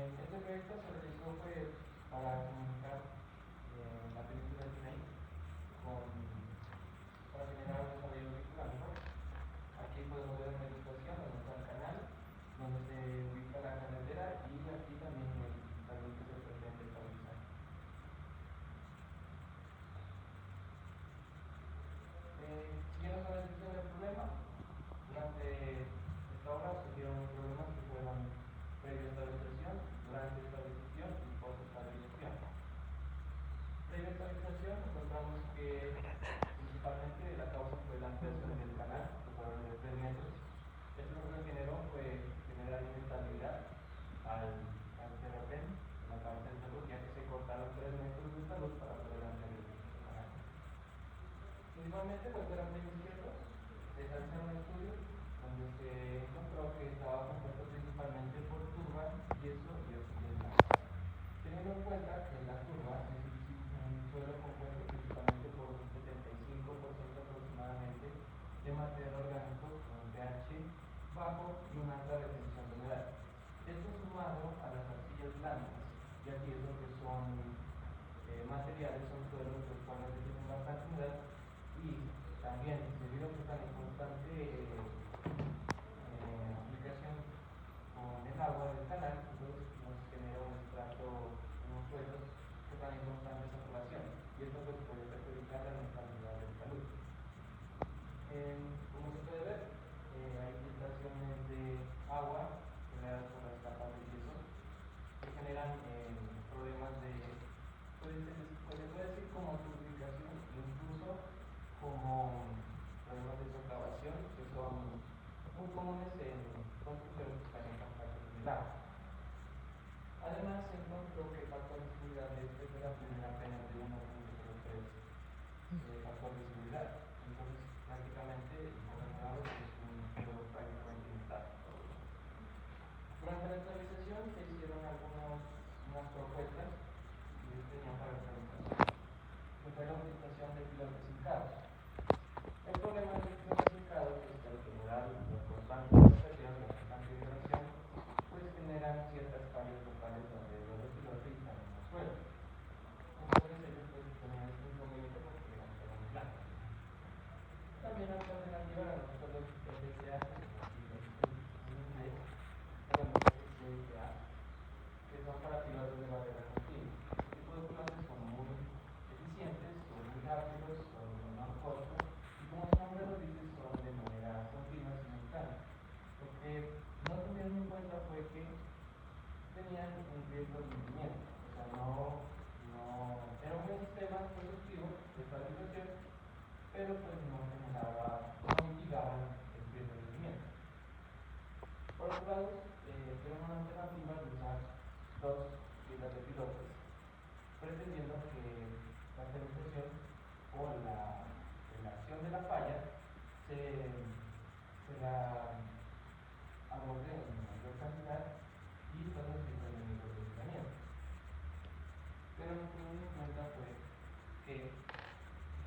Este proyecto se realizó para comunicar la península de Sinaí para generar un desarrollo vehicular, ¿no? Aquí podemos ver una ilustración donde está el canal, donde se ubica la carretera y aquí también el talud que se pretende estabilizar. Siguiendo con la descripción del problema, durante esta obra surgieron problemas que fueron previa estabilización, durante estabilización y post estabilización. Previa estabilización encontramos que principalmente la causa fue la ampliación del canal, que fueron de 3 metros. Esto lo que generó fue generar inestabilidad al terrapén, en la cabeza del talud, ya que se cortaron 3 metros de talud para poder ampliar el canal. Principalmente por el terrapén izquierdo, se realizaron estudios donde se encontró que estaba compuesto principalmente por turba, yeso y oxígeno. Teniendo en cuenta que la turba es un suelo compuesto principalmente por un 75% aproximadamente de material orgánico con un pH bajo y una alta retención de humedad. Esto sumado a las arcillas blandas, y aquí es lo que son materiales, son suelos los cuales tienen bastante humedad, y también debido a que están en constante aplicación con el agua del canal, entonces nos genera un estrato, unos suelos que están en constante saturación, y esto pues puede perjudicar la estabilidad del talud. Como se puede ver, hay filtraciones de agua generadas por las capas de yeso que generan problemas de, se puede decir como turbificación, incluso como problemas de socavación, que son muy comunes en construcciones que están en contacto con el agua. Además, se encontró que el factor de seguridad de este terrapén era apenas de 1.03 factor de seguridad. Entonces, prácticamente, por un lado, es un suelo prácticamente inestable. Durante la estabilización se hicieron unas propuestas que tenían para la estabilización, que fue la utilización de pilotes hincados. El problema de los pilotes hincados es que al generar los constantes rotaciones, la constante vibración, pues generan ciertas fallas locales alrededor del pilote y también en el suelo. Entonces ellos pues tenían este inconveniente porque eran suelo muy blanco. También otra alternativa eran los suelos PCA, en inglés, eran los PCA, que son para pilotos de barrera continua. Este tipo de pilotes son muy eficientes, son muy rápidos, son más cortos, y como su nombre lo dice, son de manera continua y simultánea. Lo que no tuvieron en cuenta fue que tenían un riesgo de hundimiento, o sea, era un buen sistema productivo de estabilización, pero pues no mitigaban el riesgo de hundimiento. Por otro lado, tuvieron una alternativa de usar 2 filas de pilotes, pretendiendo que la estabilización o la acción de la falla se la aborde en mayor cantidad y entonces se incrementa el funcionamiento. Pero lo que tuvimos en cuenta fue que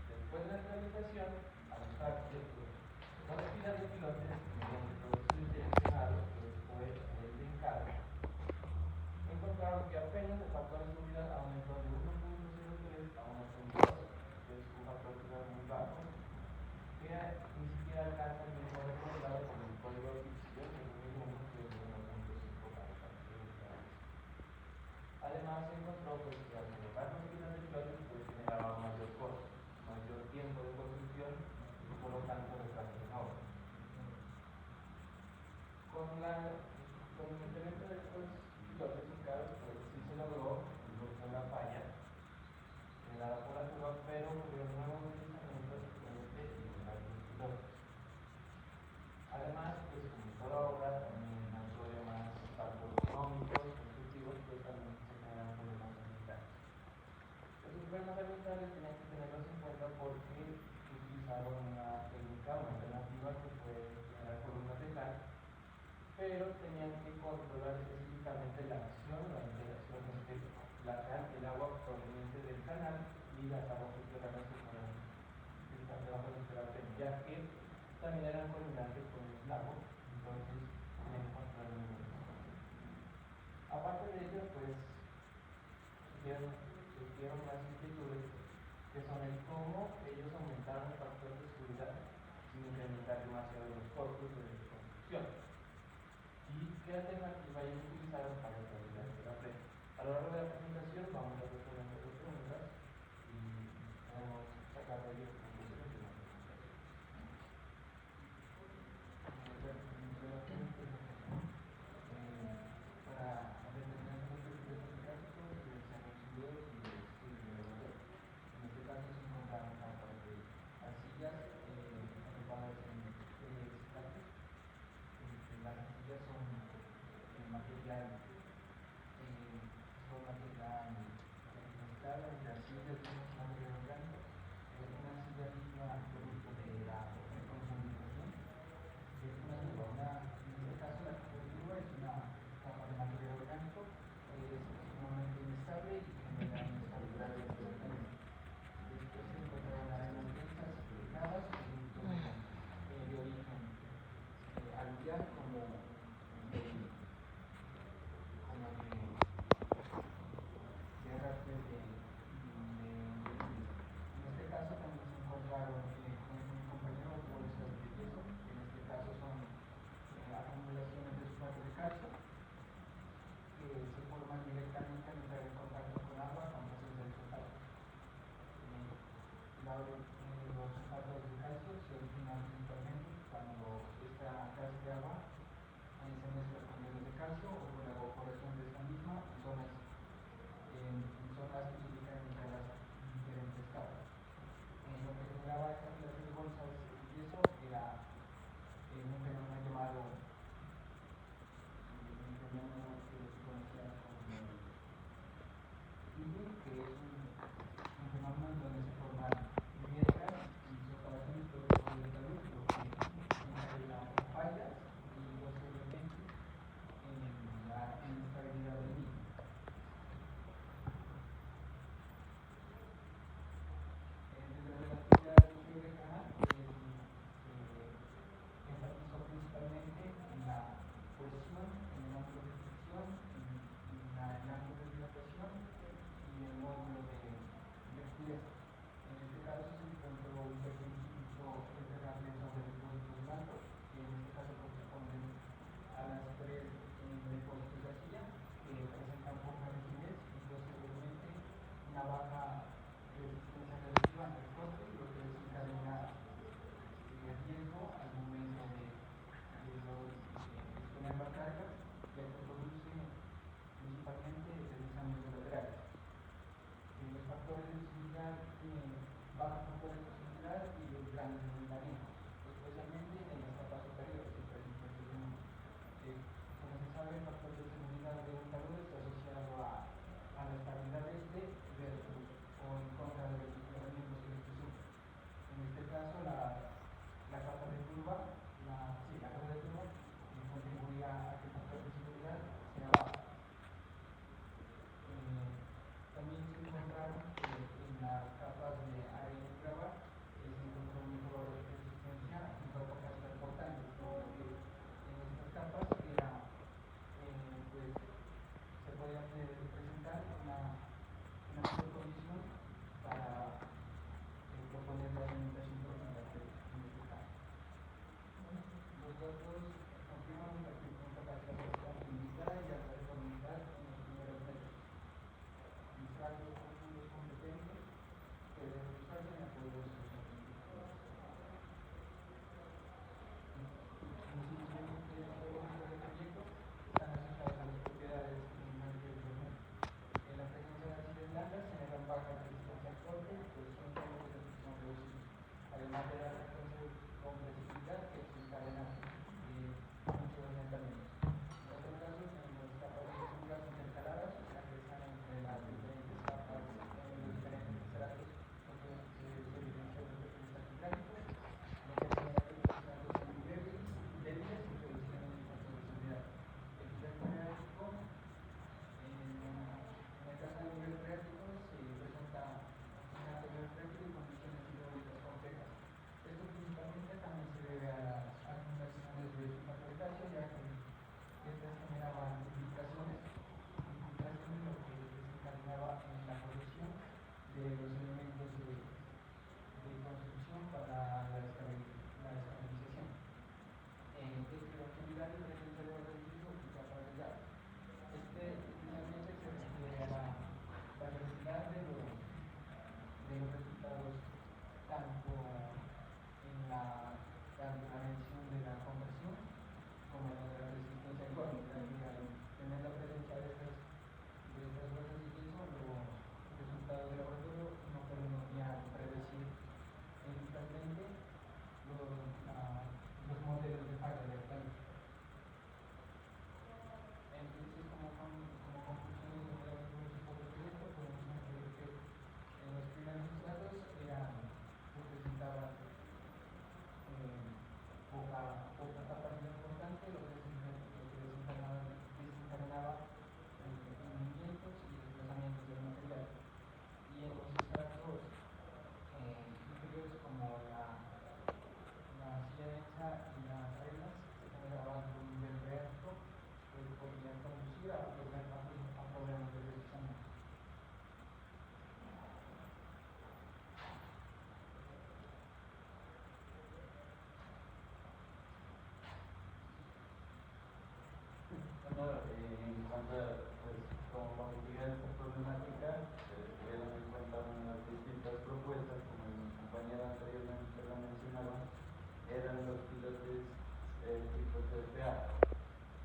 después de la estabilización, al usar dos filas de pilotes mediante procesos direccionados, que fue el de hincado, encontraron que apenas el factor de seguridad aumentó de 1.03 a 1.2, que es un factor de seguridad muy bajo, que ni siquiera alcanza el mismo recomendado con el código de Gibson, que es el mismo que es de 1.5 para el. Además, se encontró pues, que al colocar las filas de pilotes pues, generaba mayor costo, mayor tiempo de construcción y por lo tanto retraso en obra. Con el incremento de estos pilotes hincados, pues sí se logró reducir la falla generada por la turba, pero ocurrieron nuevos deslizamientos y mejorar los pilotes. Además, pues como toda obra, también hay problemas tanto económicos, constructivos, pues también se generan problemas ambientales. Esos problemas ambientales tenían que tenerlos en cuenta porque utilizaron una técnica, una alternativa que fue generar columnas de cal, pero tenían que controlar específicamente la acción, la interacción entre el agua proveniente del canal y las aguas subterráneas que fueron debajo del terrapén, ya que también eran colindantes con el lago, entonces tenían que controlar el movimiento. Aparte de ello, surgieron las inquietudes que son el cómo ellos aumentaron el factor de seguridad sin incrementar demasiado los costos de construcción y qué alternativa ellos utilizaron para realizar la red. A lo largo de la presentación vamos a responder estas preguntas y podemos sacar de ello conclusiones de la presentación. Para determinar los efectos prácticos utilizamos videos y estudios de valor. En este caso se encontraron a través de arcillas agrupadas en estratos. Las arcillas son material mezclado entre arcillas y material orgánico. Una arcilla misma producto de la contaminación. Es en este caso la cobertura es una capa de material orgánico, es sumamente inestable y genera inestabilidad de los organismos. Después se encontraron arenas densas y delgadas, productos de origen aluvial como de arrastres de pues, como para mitigar esta problemática, tuvieron en cuenta unas distintas propuestas, como mi compañera anteriormente la mencionaba, eran los pilotes tipo CFA,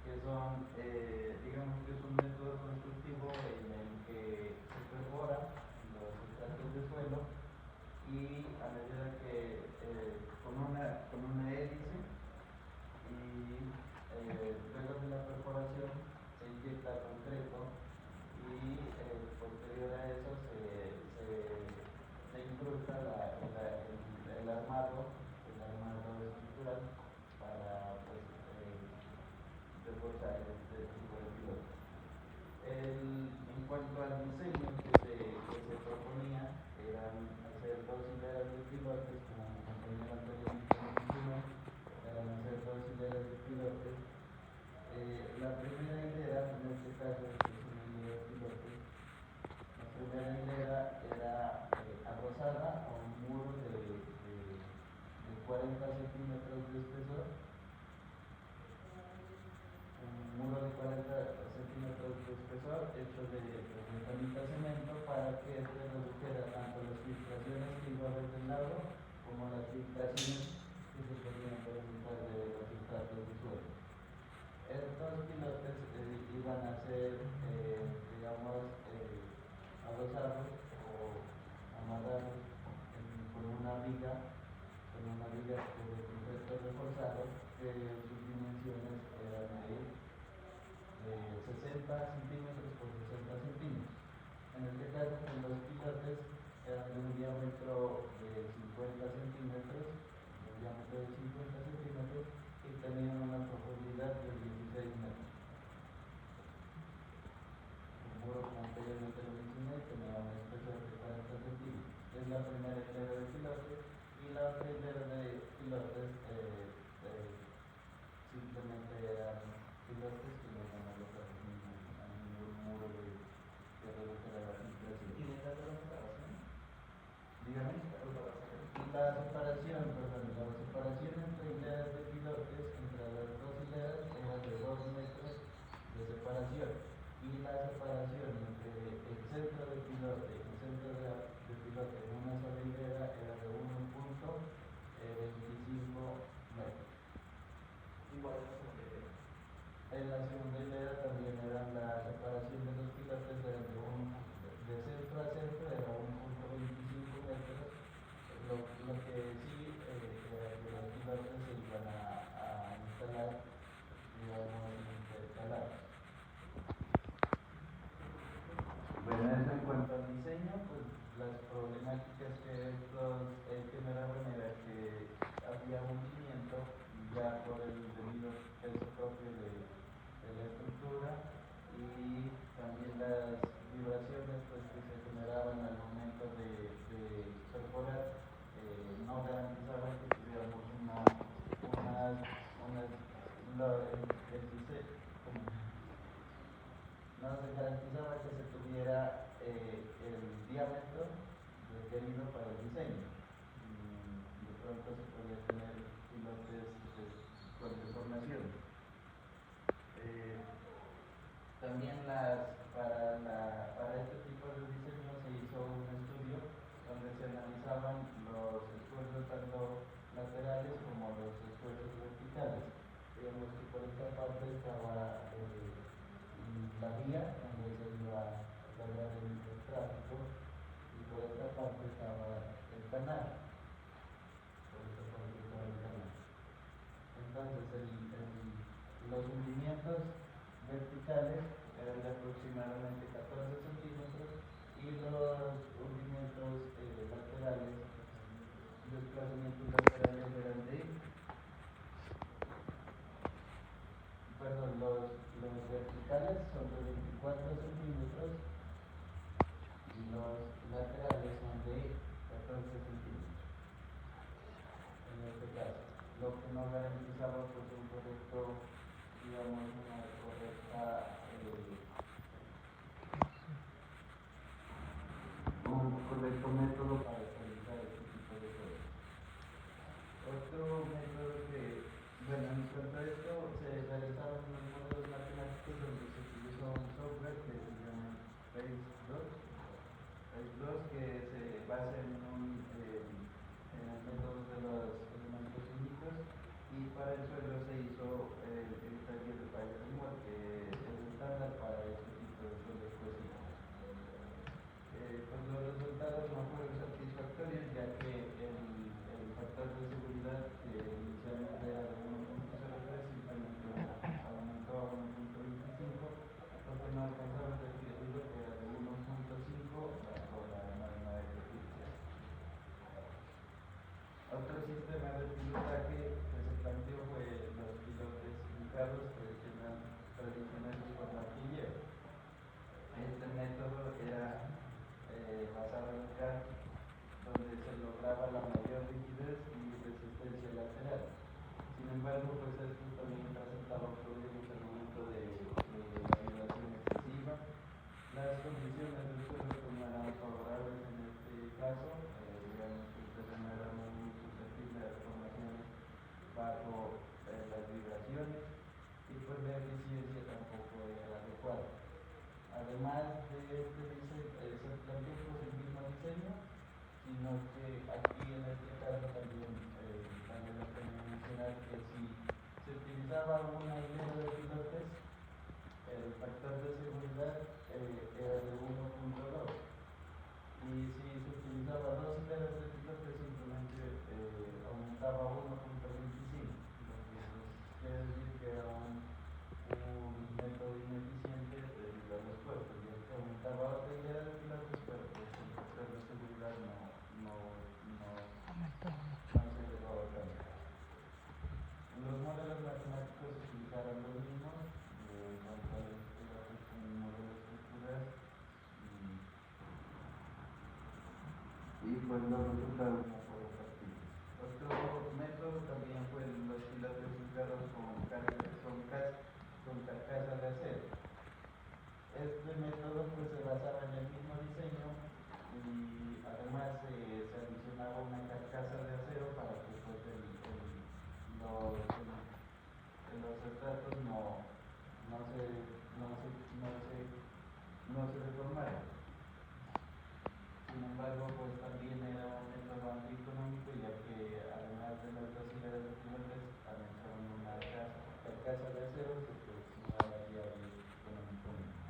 que son, digamos que es un método constructivo en el que se perfora los estratos de suelo y a medida que con una hélice y luego de la perforación se inyecta concreto y posterior a eso se incrusta el armado estructural para pues, reforzar este tipo de pilotos. En cuanto al diseño que se proponía, eran hacer dos hileras de pilotes, como mi compañero anteriormente mencionó, eran hacer dos hileras de pilotes. La primera hilera, en este caso, es una hilera de pilotes. La primera hilera era adosada a un muro de 40 centímetros de espesor, un muro de 40 centímetros de espesor hecho de granito cemento para que se redujera tanto las filtraciones que iba a haber del lado como las filtraciones que se podían presentar de los estratos de suelo. Estos pilotes iban a ser, digamos, adosados o amarrados con una viga de concreto reforzado, que sus dimensiones eran de 60 centímetros por 60 centímetros. En este caso, pues, los pilotes eran de un diámetro de 50 centímetros, y tenían una profundidad de 16 metros. El muro, como anteriormente lo mencioné, tenía un espesor de 40 centímetros. Es la primera hilera de pilotes, y la otra hilera de pilotes simplemente eran pilotes que no iban a lograr ningún muro que redujera la filtración. ¿Y detrás de la separación? Dígame. La separación entre hileras de pilotes, entre las dos hileras, era de 2 metros de separación. Y la separación entre el centro de pilote y el centro de pilote en una sola hilera era de 1.25 metros. Igual en la segunda hilera. En la segunda hilera también eran la separación de los pilotes de centro a centro era 1.25 metros. Lo que sí era que los pilotes se iban a instalar, digamos, intercalados. Bueno, eso en cuanto al diseño, pues las problemáticas que estos generaban era que había hundimiento ya por el debido peso propio de la estructura, y también las vibraciones pues, que se generaban al momento de perforar no garantizaban que tuviéramos no se garantizaba que se tuviera el diámetro requerido para el diseño. De pronto se podía tener pilotes con deformaciones. También para este tipo de diseño se hizo un estudio donde se analizaban los esfuerzos tanto laterales como los esfuerzos verticales. Digamos que por esta parte estaba la vía donde se iba a cargar el tráfico, y por esta parte estaba el canal. Entonces los hundimientos verticales eran de aproximadamente 14 centímetros, y los hundimientos laterales, desplazamientos laterales eran los verticales son de 24 centímetros y los laterales son de 14 centímetros. En este caso, lo que no garantizaba pues un correcto, digamos, una correcta un correcto método para estabilizar este tipo de cosas. Otro método que, bueno, en cuanto a esto, se realizaron unos modelos matemáticos donde se utilizó un alcanzaron a decirlo que era de 1.5 bajo la norma de eficiencia. Otro sistema de pilotaje que se planteó fue los pilotes indicados tradicionales por martillero. Este método era basado en CAD, donde se lograba la mayor rigidez y resistencia lateral. Sin embargo, pues esto también presentaba problemas al momento de la vibración excesiva. Las condiciones del suelo no eran favorables en este caso, digamos que el terreno era muy susceptible a deformaciones bajo las vibraciones y pues la eficiencia tampoco era adecuada. Además de este diseño, se planteó pues el mismo diseño, sino que aquí en este caso también vale la pena mencionar que si se utilizaba una hilera de pilotes, el factor de seguridad era de 1.2 y si se utilizaba dos hileras de pilotes simplemente aumentaba 1.25, lo que quiere decir que era un método ineficiente debido a los costos, ya que aumentaba otra hilera de pilotes, pero pues el factor de seguridad no se llegó a cambiar. Los modelos matemáticos se utilizaron los mismos, tanto como modelos estructurales y pues los resultados no fueron factibles. Otro método también fue los pilotes ubicados con carcasa de acero. Este método pues se basaba en el mismo diseño y además se adicionaba una carcasa de acero para que pues los estratos no se deformaran. Sin embargo, pues también era un método antieconómico, ya que además de las dos hileras de pilotes, anexaron una carcasa de acero que pues no era viable económicamente.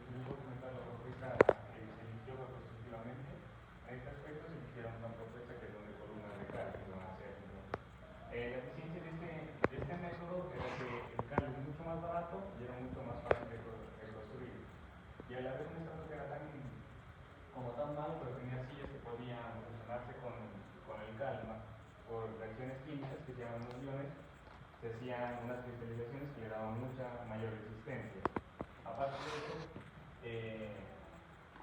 Yo puedo comentar la propuesta que se eligió constructivamente. En este aspecto se eligieron una propuesta que son de columnas de cal, que van a ser. La eficiencia de este método era que el cal es mucho más barato y era mucho más fácil de construir. Y a la vez un estrato que era tan malo, pero tenía sillas que podían fusionarse con el cal, ¿no? Por reacciones químicas que se llaman los iones, se hacían unas cristalizaciones que le daban mucha mayor resistencia. Aparte de eso,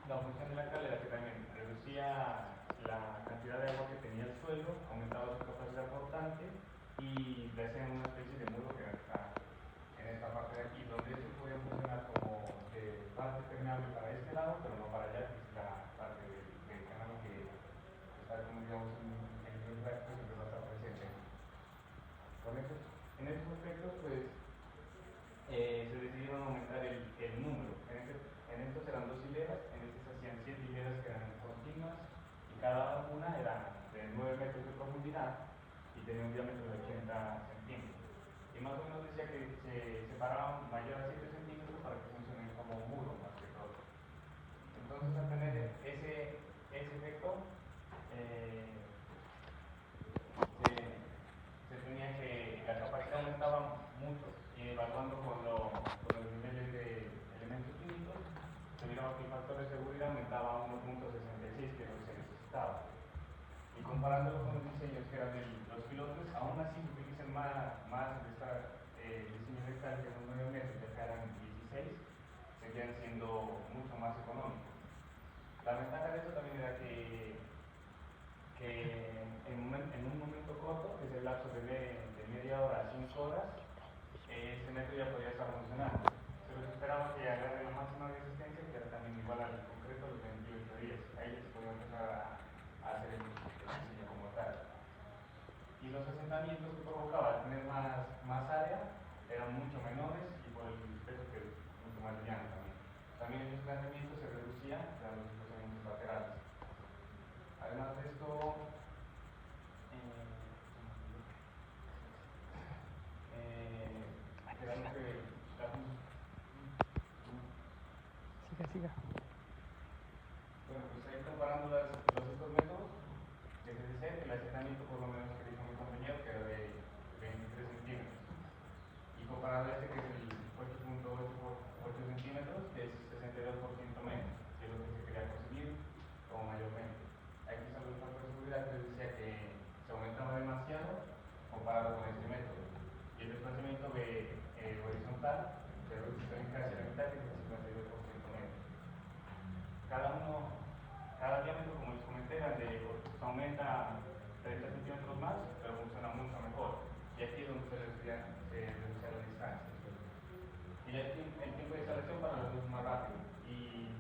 la función de la cal era que también reducía la cantidad de agua que tenía el suelo, aumentaba su capacidad portante y le hacían una especie de muro que está en esta parte de aquí, donde eso podía funcionar como parte permeable para este lado, pero no para allá, que es la parte del canal que está, como digamos, en el recto que va a estar presente. En estos aspectos, pues, se decidieron aumentar el número. En estos eran dos hileras, en estos se hacían 7 hileras que eran continuas y cada una era de 9 metros de profundidad y tenía un diámetro de 80 centímetros. Y más o menos decía que se separaban mayor a 7 centímetros para que funcionen como un muro más que todo. Entonces, al tener ese efecto, se tenía que la capacidad aumentaba mucho y evaluando con los niveles de elementos químicos, se miraba que el factor de seguridad aumentaba a 1.66, que es lo que se necesitaba. Y comparándolo con los diseños que eran de los pilotos, aún así se utilizan más de esta diseño de cal, que son 9 metros, ya que eran 16, seguían siendo mucho más económicos. La ventaja de eso también era que en un momento corto, que es el lapso de media hora a 5 horas, este método ya podía estar funcionando. Se les esperaba que agarre la máxima resistencia, que era también igual al concreto, los 28 días. Ahí se podía empezar a hacer el diseño como tal. Y los asentamientos que provocaba al tener más área eran mucho menores y por el peso que es mucho más liviano también. También en los asentamientos se reducían los desplazamientos laterales. Además de esto, Siga. bueno, pues ahí comparando estos métodos, desde ser que el asentamiento, por lo menos que dijo mi compañero, que era de 23 centímetros. Y comparado a este, que es el 8.8 por 8 centímetros, que es 62% menos, que es lo que se quería conseguir como mayormente. Aquí solo el factor de seguridad que les decía que se aumentaba demasiado comparado con este método. Y el desplazamiento horizontal se reduce en casi la mitad, que es el 52% menos. Cada diámetro, como les comenté, se aumenta 30 centímetros más, pero funciona mucho mejor. Y aquí es donde se reduce la distancia. Y el tiempo de instalación para los es más rápido. Y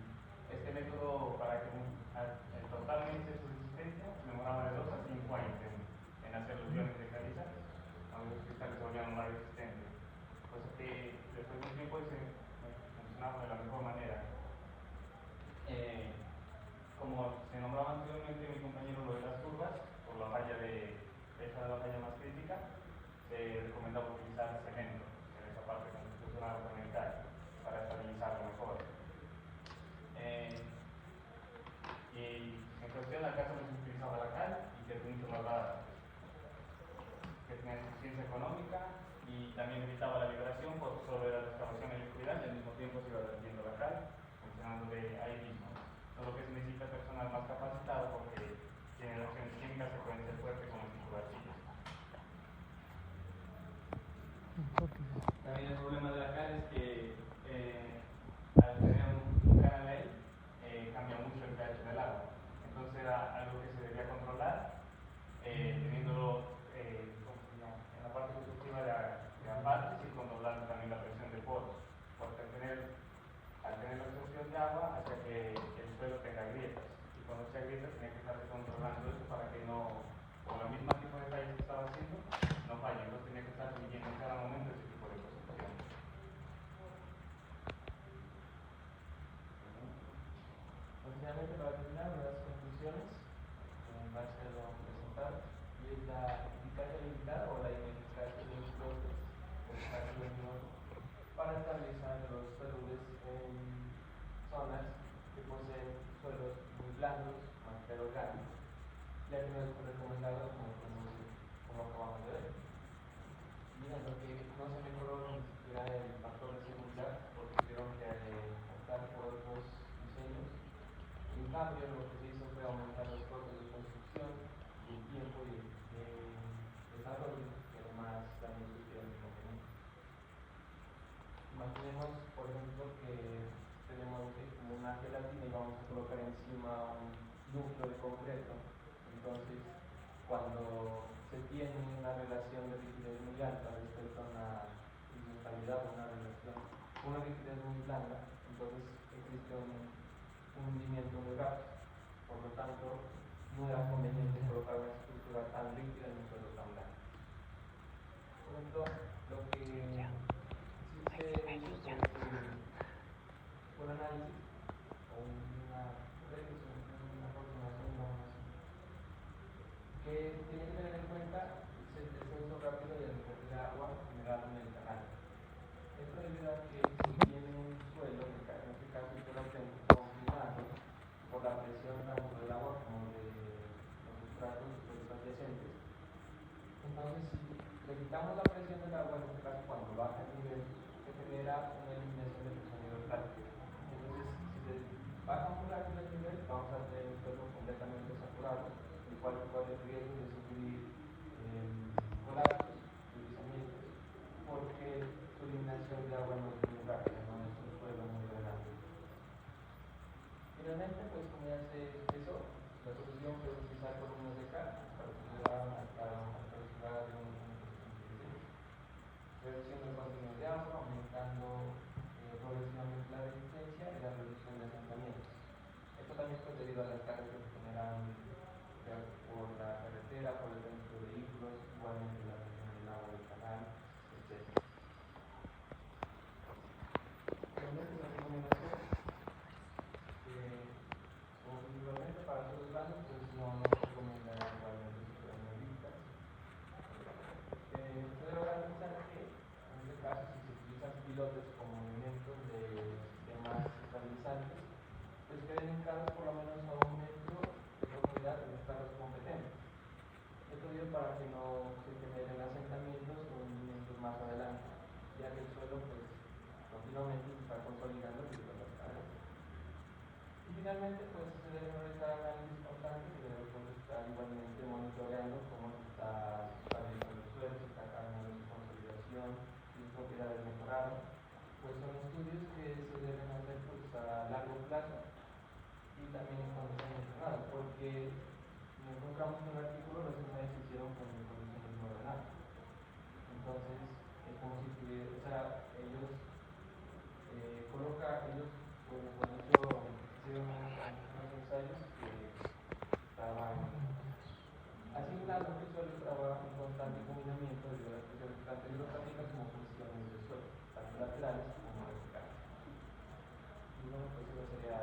este método, para que totalmente su resistencia, demoraba de 2 a 5 años en hacer los iones de caliza, aunque los cristales se volvían más resistentes. Cosa que después de un tiempo funcionaba de la mejor manera. Como se nombraba anteriormente mi compañero lo de las curvas, por la falla esa de la falla más crítica, se recomendaba utilizar cemento en esa parte constitucional ornamental para estabilizarlo mejor. Y en cuestión la casa no se utilizaba la cal y que es mucho más barata, que tenía eficiencia económica y también evitaba la vibración sobre la excavación electrical y al mismo tiempo se iba vertiendo la cal, funcionando de ahí mismo. Solo que se necesita personal más capacitado porque tiene reacciones químicas que pueden ser fuertes como el tipo de arcillas. También el problema de la cal es que al tener un canal ahí, cambia mucho el pH del agua. Entonces era algo que se debía controlar, teniéndolo en la parte constructiva de aparte y controlando también la presión de poros. Porque al tener la absorción de agua hace que el suelo tenga grietas. Y cuando se grietas tiene que estar controlando eso para que no, con la misma tipo de tallas que estaba haciendo, no falle. Entonces tiene que estar midiendo en cada momento ese tipo de cosas. Finalmente, para terminar, unas conclusiones en base a lo presentado, y es la eficacia limitada o la ineficacia de los bloques para estabilizar los taludes en zonas que poseen suelos muy blandos, más que orgánicos, ya que no es recomendado como acabamos de ver. Y en lo que no se mejoró ni siquiera el factor de seguridad, porque tuvieron que optar por otros diseños. En cambio, lo que se hizo fue aumentar los costos de construcción y el tiempo y de desarrollo, que además también sufrieron inconvenientes. Imaginemos, por ejemplo, que tenemos como una gelatina y vamos a colocar encima un núcleo de concreto. Entonces, cuando se tiene una relación de rigidez muy alta respecto a una inestabilidad, una rigidez muy blanda, entonces existe un hundimiento muy rápido. Por lo tanto, no era conveniente colocar una estructura tan rígida en un suelo tan blando. Por ejemplo, lo que sí se hizo fue un análisis o una revisión, una aproximación, vamos a decir, que tiene que tener en cuenta el descenso rápido y el nivel de agua generado en el canal. Esto debido a que si tiene un suelo, en este caso el suelo confinado por la presión tanto del agua como de los sustratos adyacentes, entonces si le quitamos la presión del agua, en este caso cuando baja el nivel, se genera una eliminación de presión hidrostática. Entonces, si se baja muy rápido el nivel, vamos a tener un suelo completamente saturado, el cual corre el riesgo de sufrir colapsos, deslizamientos, porque su eliminación de agua no es muy rápida, no es un suelo muy drenado. Finalmente, pues como ya se expresó, la solución fue utilizar columnas de cal para de un reducción del contenido de agua, aumentando progresivamente la resistencia y la reducción de asentamientos. Esto también fue debido a las cargas que se generan por la carretera, por el tránsito de vehículos, igualmente la presión del agua del canal, etc. Con estas recomendaciones, individualmente para todos los planos, pues no se recomienda igualmente supermovilistas. Se debe garantizar que, en este caso, si se utilizan pilotes como elementos de sistemas estabilizantes, pues queden hincados por lo menos a 1 metro de profundidad de los planos competentes. para que no se generen asentamientos o hundimientos más adelante, ya que el suelo pues continuamente se está consolidando debido a las cargas. Y finalmente pues se deben realizar análisis constantes y debe pues, estar igualmente monitoreando cómo se está estableciendo el suelo, si está cambiando su consolidación, sus propiedades mejoraron. Pues son estudios que se deben hacer pues, a largo plazo y también en condiciones ordenadas, porque no encontramos un artículo, los ensayos se hicieron con condiciones no ordenadas. Entonces, es como si tuviera, o sea, ellos ellos con eso hicieron unos ensayos que estaban asimilando que el suelo estaba en constante combinamiento de las presiones tanto hidrostáticas como presiones del suelo, tanto laterales como verticales. Y bueno, pues eso sería